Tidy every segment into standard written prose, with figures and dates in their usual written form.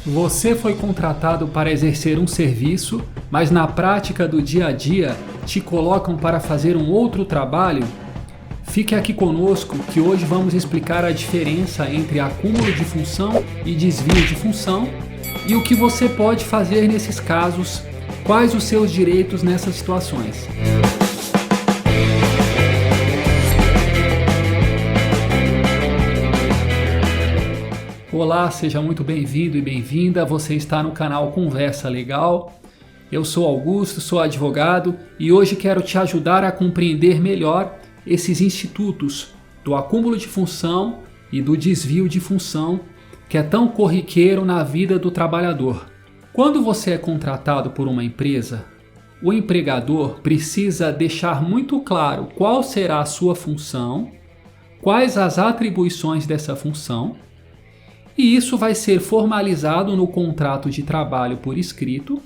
Você foi contratado para exercer um serviço, mas na prática do dia a dia te colocam para fazer um outro trabalho? Fique aqui conosco que hoje vamos explicar a diferença entre acúmulo de função e desvio de função e o que você pode fazer nesses casos, quais os seus direitos nessas situações. Olá, seja muito bem-vindo e bem-vinda. Você está no canal Conversa Legal. Eu sou Augusto, sou advogado e hoje quero te ajudar a compreender melhor esses institutos do acúmulo de função e do desvio de função que é tão corriqueiro na vida do trabalhador. Quando você é contratado por uma empresa, o empregador precisa deixar muito claro qual será a sua função, quais as atribuições dessa função, e isso vai ser formalizado no contrato de trabalho por escrito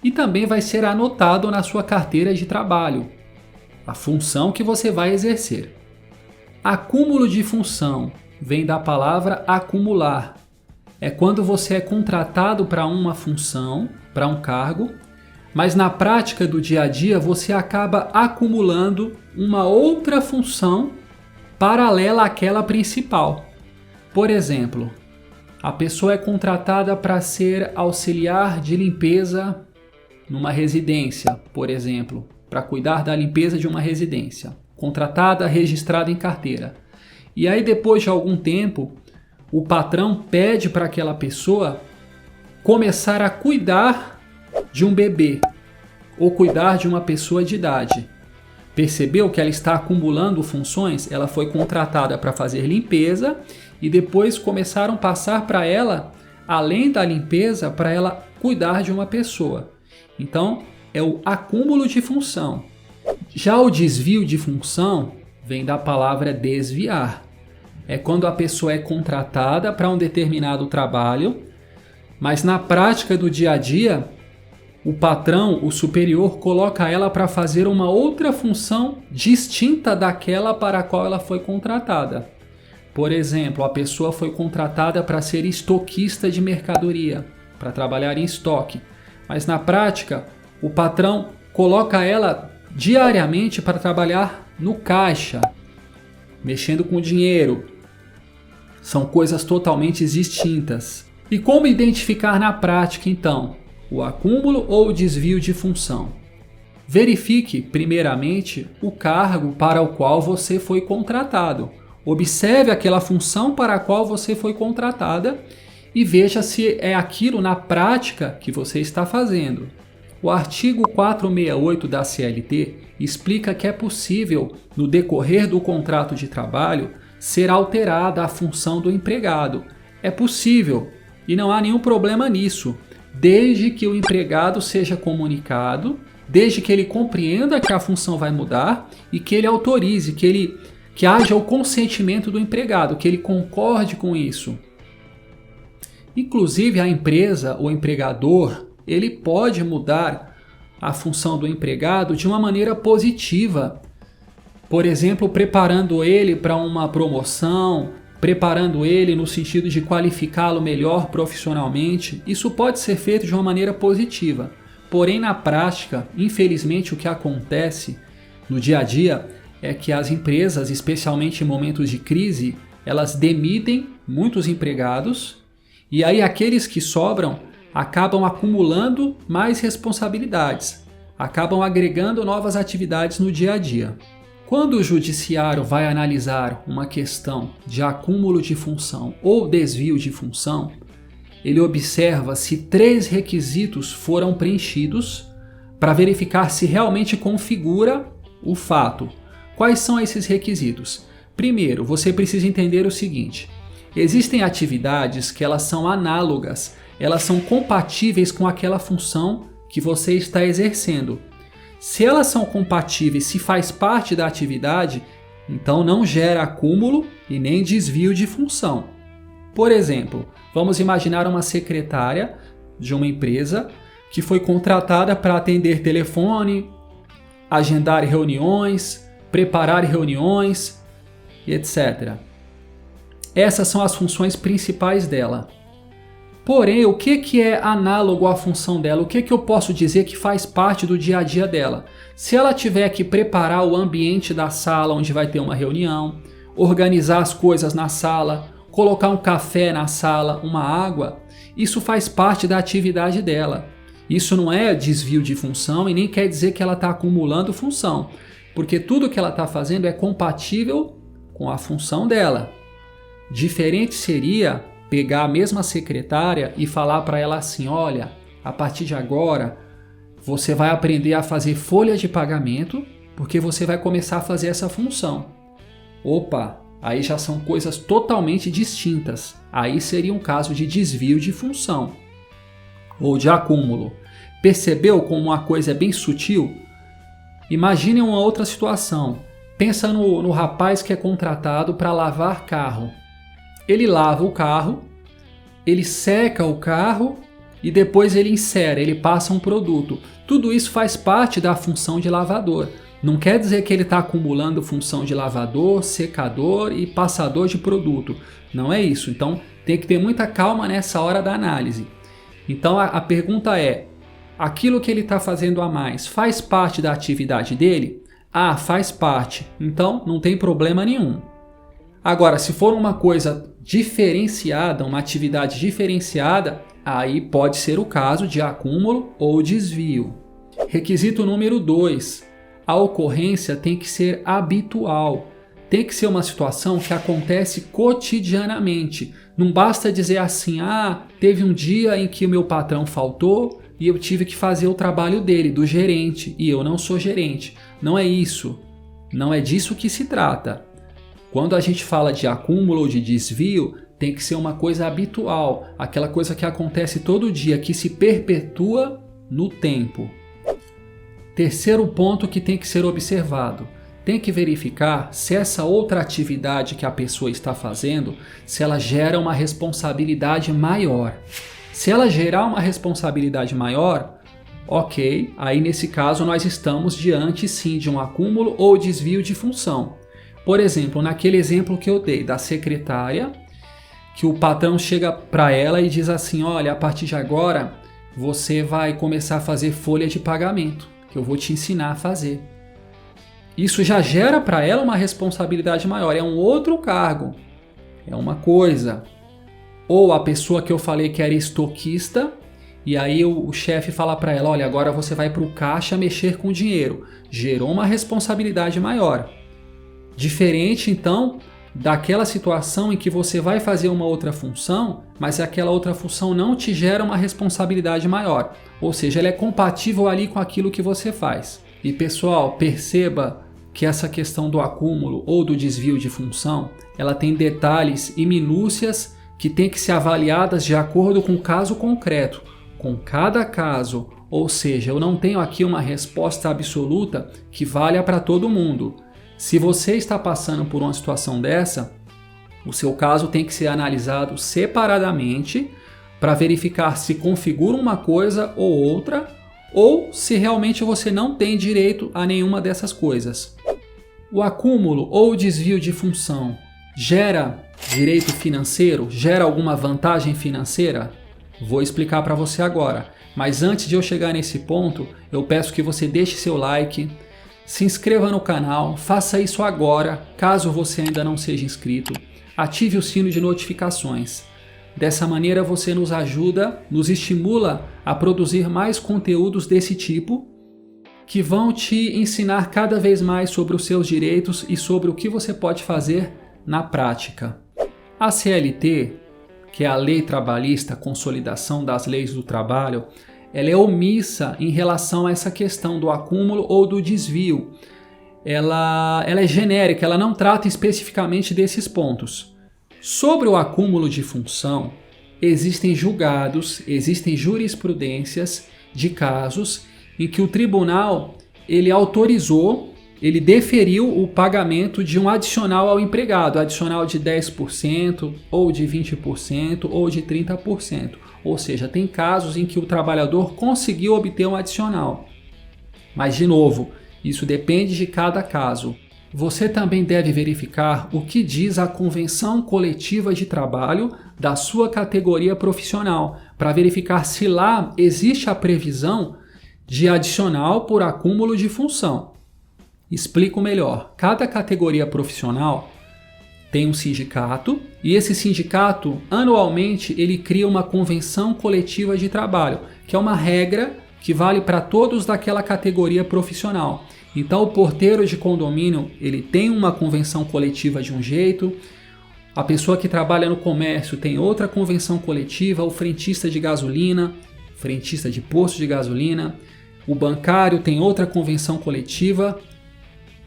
e também vai ser anotado na sua carteira de trabalho, a função que você vai exercer. Acúmulo de função vem da palavra acumular. É quando você é contratado para uma função, para um cargo, mas na prática do dia a dia você acaba acumulando uma outra função paralela àquela principal. Por exemplo, a pessoa é contratada para ser auxiliar de limpeza numa residência, por exemplo, para cuidar da limpeza de uma residência, contratada, registrada em carteira. E aí depois de algum tempo, o patrão pede para aquela pessoa começar a cuidar de um bebê ou cuidar de uma pessoa de idade. Percebeu que ela está acumulando funções? Ela foi contratada para fazer limpeza e depois começaram a passar para ela, além da limpeza, para ela cuidar de uma pessoa. Então, é o acúmulo de função. Já o desvio de função vem da palavra desviar. É quando a pessoa é contratada para um determinado trabalho, mas na prática do dia a dia, o patrão, o superior, coloca ela para fazer uma outra função distinta daquela para a qual ela foi contratada. Por exemplo, a pessoa foi contratada para ser estoquista de mercadoria, para trabalhar em estoque. Mas na prática, o patrão coloca ela diariamente para trabalhar no caixa, mexendo com dinheiro. São coisas totalmente distintas. E como identificar na prática, então, o acúmulo ou o desvio de função? Verifique, primeiramente, o cargo para o qual você foi contratado. Observe aquela função para a qual você foi contratada e veja se é aquilo na prática que você está fazendo. O artigo 468 da CLT explica que é possível, no decorrer do contrato de trabalho, ser alterada a função do empregado. É possível e não há nenhum problema nisso, desde que o empregado seja comunicado, desde que ele compreenda que a função vai mudar e que ele autorize, que haja o consentimento do empregado, que ele concorde com isso. Inclusive a empresa, o empregador, ele pode mudar a função do empregado de uma maneira positiva. Por exemplo, preparando ele para uma promoção, preparando ele no sentido de qualificá-lo melhor profissionalmente. Isso pode ser feito de uma maneira positiva. Porém, na prática, infelizmente, o que acontece no dia a dia é que as empresas, especialmente em momentos de crise, elas demitem muitos empregados e aí aqueles que sobram acabam acumulando mais responsabilidades, acabam agregando novas atividades no dia a dia. Quando o judiciário vai analisar uma questão de acúmulo de função ou desvio de função, ele observa se 3 requisitos foram preenchidos para verificar se realmente configura o fato. Quais são esses requisitos? Primeiro, você precisa entender o seguinte: existem atividades que elas são análogas, elas são compatíveis com aquela função que você está exercendo. Se elas são compatíveis, se faz parte da atividade, então não gera acúmulo e nem desvio de função. Por exemplo, vamos imaginar uma secretária de uma empresa que foi contratada para atender telefone, agendar reuniões, preparar reuniões e etc. Essas são as funções principais dela. Porém, o que é análogo à função dela? O que eu posso dizer que faz parte do dia a dia dela? Se ela tiver que preparar o ambiente da sala onde vai ter uma reunião, organizar as coisas na sala, colocar um café na sala, uma água, isso faz parte da atividade dela. Isso não é desvio de função e nem quer dizer que ela está acumulando função, porque tudo que ela está fazendo é compatível com a função dela. Diferente seria pegar a mesma secretária e falar para ela assim: olha, a partir de agora você vai aprender a fazer folha de pagamento porque você vai começar a fazer essa função. Opa, aí já são coisas totalmente distintas. Aí seria um caso de desvio de função ou de acúmulo. Percebeu como uma coisa é bem sutil? Imagine uma outra situação. Pensa no rapaz que é contratado para lavar carro. Ele lava o carro, ele seca o carro e depois ele insere, ele passa um produto. Tudo isso faz parte da função de lavador. Não quer dizer que ele está acumulando função de lavador, secador e passador de produto. Não é isso. Então tem que ter muita calma nessa hora da análise. Então a pergunta é: aquilo que ele está fazendo a mais faz parte da atividade dele? Ah, faz parte. Então não tem problema nenhum. Agora, se for uma coisa diferenciada, uma atividade diferenciada, aí pode ser o caso de acúmulo ou desvio. Requisito número 2. A ocorrência tem que ser habitual. Tem que ser uma situação que acontece cotidianamente. Não basta dizer assim: ah, teve um dia em que o meu patrão faltou e eu tive que fazer o trabalho dele, do gerente, e eu não sou gerente. Não é isso. Não é disso que se trata. Quando a gente fala de acúmulo ou de desvio, tem que ser uma coisa habitual, aquela coisa que acontece todo dia, que se perpetua no tempo. Terceiro ponto que tem que ser observado. Tem que verificar se essa outra atividade que a pessoa está fazendo, se ela gera uma responsabilidade maior. Se ela gerar uma responsabilidade maior, ok, aí nesse caso nós estamos diante sim de um acúmulo ou desvio de função. Por exemplo, naquele exemplo que eu dei da secretária, que o patrão chega para ela e diz assim: olha, a partir de agora você vai começar a fazer folha de pagamento, que eu vou te ensinar a fazer. Isso já gera para ela uma responsabilidade maior, é um outro cargo, é uma coisa. Ou a pessoa que eu falei que era estoquista, e aí o chefe fala para ela: olha, agora você vai para o caixa mexer com o dinheiro. Gerou uma responsabilidade maior. Diferente, então, daquela situação em que você vai fazer uma outra função, mas aquela outra função não te gera uma responsabilidade maior. Ou seja, ela é compatível ali com aquilo que você faz. E pessoal, perceba que essa questão do acúmulo ou do desvio de função, ela tem detalhes e minúcias que têm que ser avaliadas de acordo com o caso concreto, com cada caso. Ou seja, eu não tenho aqui uma resposta absoluta que valha para todo mundo. Se você está passando por uma situação dessa, o seu caso tem que ser analisado separadamente para verificar se configura uma coisa ou outra, ou se realmente você não tem direito a nenhuma dessas coisas. O acúmulo ou desvio de função gera direito financeiro? Gera alguma vantagem financeira? Vou explicar para você agora. Mas antes de eu chegar nesse ponto, eu peço que você deixe seu like, se inscreva no canal, faça isso agora, caso você ainda não seja inscrito. Ative o sino de notificações. Dessa maneira você nos ajuda, nos estimula a produzir mais conteúdos desse tipo, que vão te ensinar cada vez mais sobre os seus direitos e sobre o que você pode fazer na prática. A CLT, que é a Lei Trabalhista, Consolidação das Leis do Trabalho, ela é omissa em relação a essa questão do acúmulo ou do desvio. Ela é genérica, ela não trata especificamente desses pontos. Sobre o acúmulo de função, existem julgados, existem jurisprudências de casos em que o tribunal ele autorizou, ele deferiu o pagamento de um adicional ao empregado, adicional de 10%, ou de 20%, ou de 30%. Ou seja, tem casos em que o trabalhador conseguiu obter um adicional. Mas, de novo, isso depende de cada caso. você também deve verificar o que diz a convenção coletiva de trabalho da sua categoria profissional, para verificar se lá existe a previsão de adicional por acúmulo de função. Explico melhor. Cada categoria profissional tem um sindicato e esse sindicato, anualmente, ele cria uma convenção coletiva de trabalho, que é uma regra que vale para todos daquela categoria profissional. Então, o porteiro de condomínio, ele tem uma convenção coletiva de um jeito, a pessoa que trabalha no comércio tem outra convenção coletiva, o frentista de gasolina, frentista de posto de gasolina, o bancário tem outra convenção coletiva,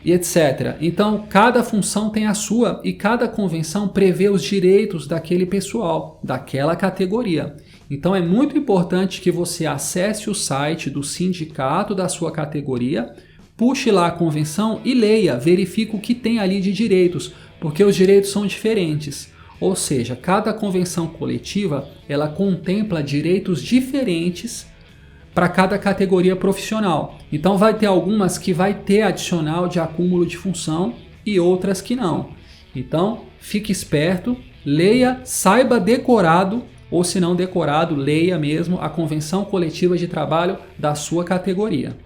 e etc. Então, cada função tem a sua e cada convenção prevê os direitos daquele pessoal, daquela categoria. Então, é muito importante que você acesse o site do sindicato da sua categoria, puxe lá a convenção e leia, verifique o que tem ali de direitos, porque os direitos são diferentes. Ou seja, cada convenção coletiva, ela contempla direitos diferentes para cada categoria profissional. Então vai ter algumas que vai ter adicional de acúmulo de função e outras que não. Então fique esperto, leia, saiba decorado, ou se não decorado, leia mesmo a convenção coletiva de trabalho da sua categoria.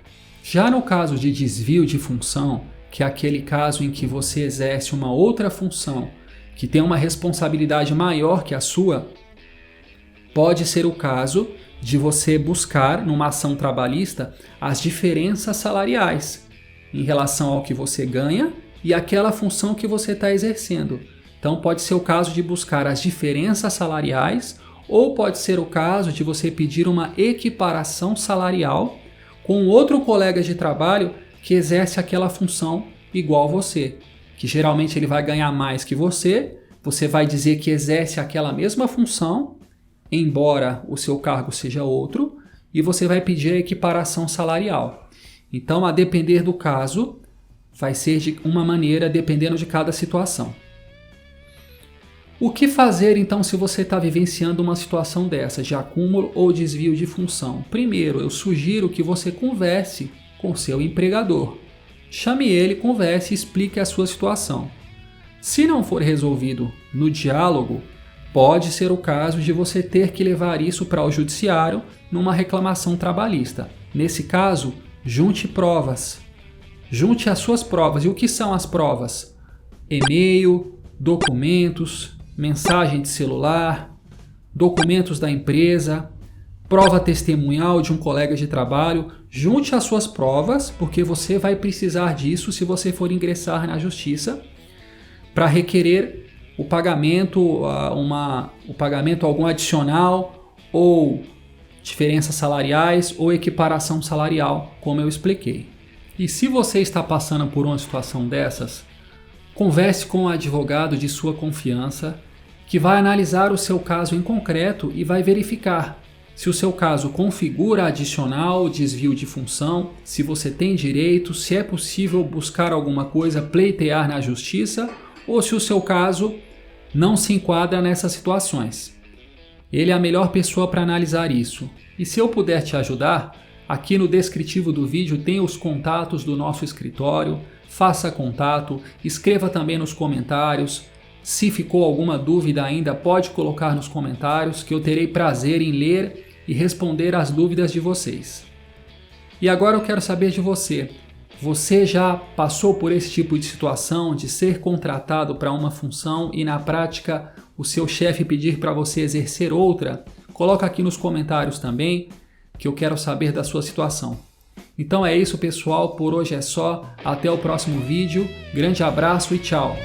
Já no caso de desvio de função, que é aquele caso em que você exerce uma outra função que tem uma responsabilidade maior que a sua, pode ser o caso de você buscar, numa ação trabalhista, as diferenças salariais em relação ao que você ganha e àquela função que você está exercendo. Então pode ser o caso de buscar as diferenças salariais ou pode ser o caso de você pedir uma equiparação salarial com outro colega de trabalho que exerce aquela função igual a você, que geralmente ele vai ganhar mais que você vai dizer que exerce aquela mesma função, embora o seu cargo seja outro, e você vai pedir a equiparação salarial. Então, a depender do caso, vai ser de uma maneira dependendo de cada situação. O que fazer então se você está vivenciando uma situação dessa, de acúmulo ou desvio de função? Primeiro, eu sugiro que você converse com seu empregador. Chame ele, converse e explique a sua situação. Se não for resolvido no diálogo, pode ser o caso de você ter que levar isso para o judiciário numa reclamação trabalhista. Nesse caso, junte provas. Junte as suas provas. E o que são as provas? E-mail, documentos, mensagem de celular, documentos da empresa, prova testemunhal de um colega de trabalho. Junte as suas provas, porque você vai precisar disso se você for ingressar na justiça para requerer o pagamento, algum adicional ou diferenças salariais ou equiparação salarial, como eu expliquei. E se você está passando por uma situação dessas, converse com um advogado de sua confiança que vai analisar o seu caso em concreto e vai verificar se o seu caso configura adicional, desvio de função, se você tem direito, se é possível buscar alguma coisa, pleitear na justiça, ou se o seu caso não se enquadra nessas situações. Ele é a melhor pessoa para analisar isso. E se eu puder te ajudar, aqui no descritivo do vídeo tem os contatos do nosso escritório, faça contato, escreva também nos comentários. Se ficou alguma dúvida ainda, pode colocar nos comentários que eu terei prazer em ler e responder as dúvidas de vocês. E agora eu quero saber de você. Você já passou por esse tipo de situação de ser contratado para uma função e na prática o seu chefe pedir para você exercer outra? Coloca aqui nos comentários também que eu quero saber da sua situação. Então é isso, pessoal, por hoje é só. Até o próximo vídeo. Grande abraço e tchau!